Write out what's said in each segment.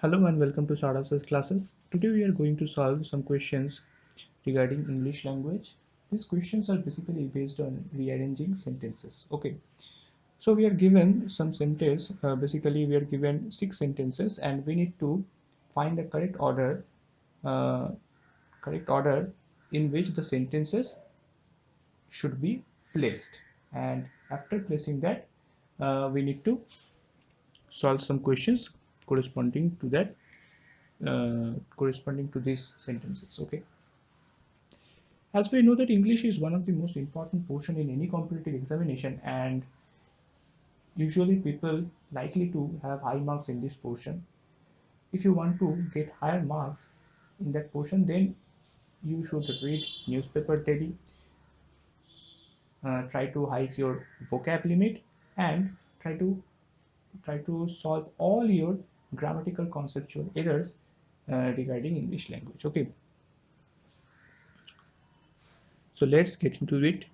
Hello and welcome to Sadasa's classes. Today we are going to solve some questions regarding English language. These questions are basically based on rearranging sentences. Okay, so we are given some sentence. Basically, we are given six sentences, and we need to find the uh, correct order in which the sentences should be placed. And after placing that, we need to solve some questions corresponding to that corresponding to these sentences. Okay, as we know that English is one of the most important portion in any competitive examination, and usually people likely to have high marks in this portion. If you want to get higher marks in that portion, then you should read newspaper daily, try to hike your vocab limit, and try to solve all your grammatical conceptual errors regarding English language. Okay, so let's get into it.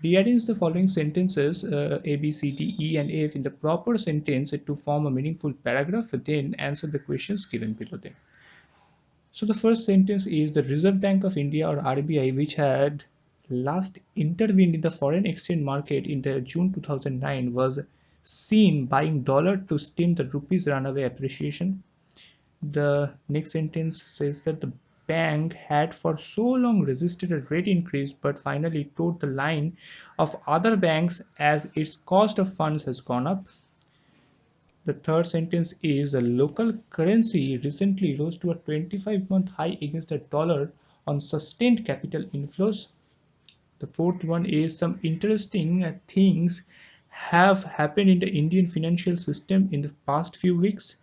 Rearrange the following sentences A, B, C, D, E, and F in the proper sentence to form a meaningful paragraph, then answer the questions given below them. So the first sentence is the Reserve Bank of India or RBI, which had last intervened in the foreign exchange market in the June 2009, was seen buying dollar to stem the rupee's runaway appreciation. The next sentence says that the bank had for so long resisted a rate increase but finally toed the line of other banks as its cost of funds has gone up. The third sentence is the local currency recently rose to a 25-month high against the dollar on sustained capital inflows. The fourth one is some interesting things have happened in the Indian financial system in the past few weeks.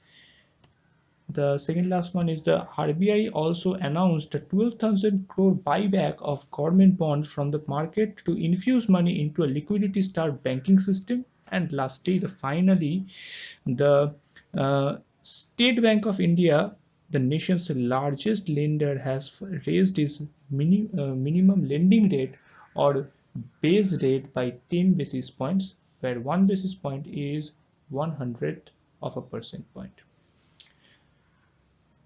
The second last one is the RBI also announced a 12,000 crore buyback of government bonds from the market to infuse money into a liquidity starved banking system. And lastly, the State Bank of India, the nation's largest lender, has raised its minimum lending rate or base rate by 10 basis points, where 1 basis point is 100 of a percent point.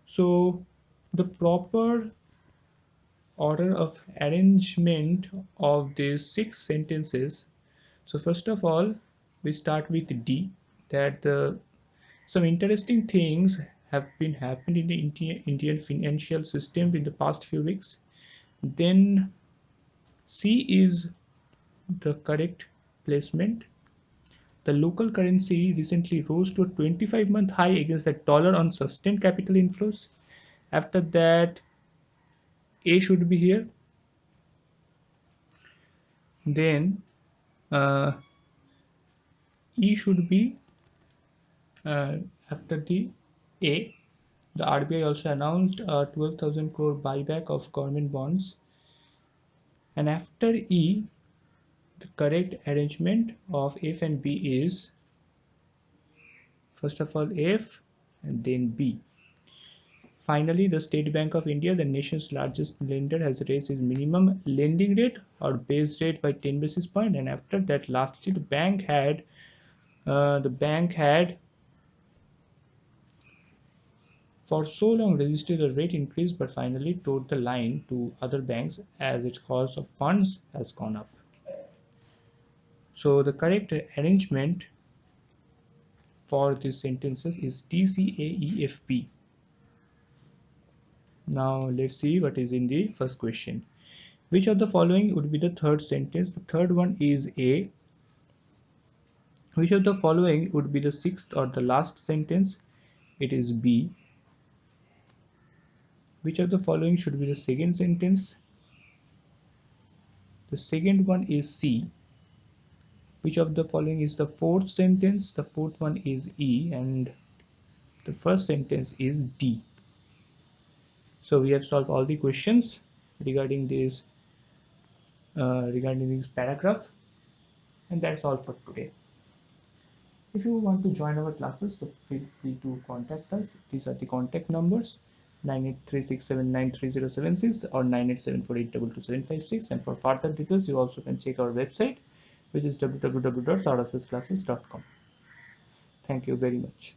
So the proper order of arrangement of these six sentences. So first of all, we start with D, that some interesting things have been happened in the Indian financial system in the past few weeks. Then C is the correct placement. The local currency recently rose to a 25-month high against the dollar on sustained capital inflows. After that, A should be here. Then uh, E should be uh, after the A. The RBI also announced a 12,000 crore buyback of government bonds. And after E, the correct arrangement of F and B is first of all F and then B. Finally, the State Bank of India, the nation's largest lender, has raised its minimum lending rate or base rate by 10 basis points. And after that, lastly, the bank had for so long resisted a rate increase but finally toed the line to other banks as its cost of funds has gone up. So the correct arrangement for these sentences is DCAEFP. Now let's see what is in the first question. Which of the following would be the third sentence? The third one is A. Which of the following would be the sixth or the last sentence? It is B. Which of the following should be the second sentence? The second one is C. Which of the following is the fourth sentence? The fourth one is E, and the first sentence is D. So we have solved all the questions regarding this paragraph, and that's all for today. If you want to join our classes, so feel free to contact us. These are the contact numbers: 9836793076 or 9874822756. And for further details, you also can check our website, which is www.sarasusclasses.com. Thank you very much.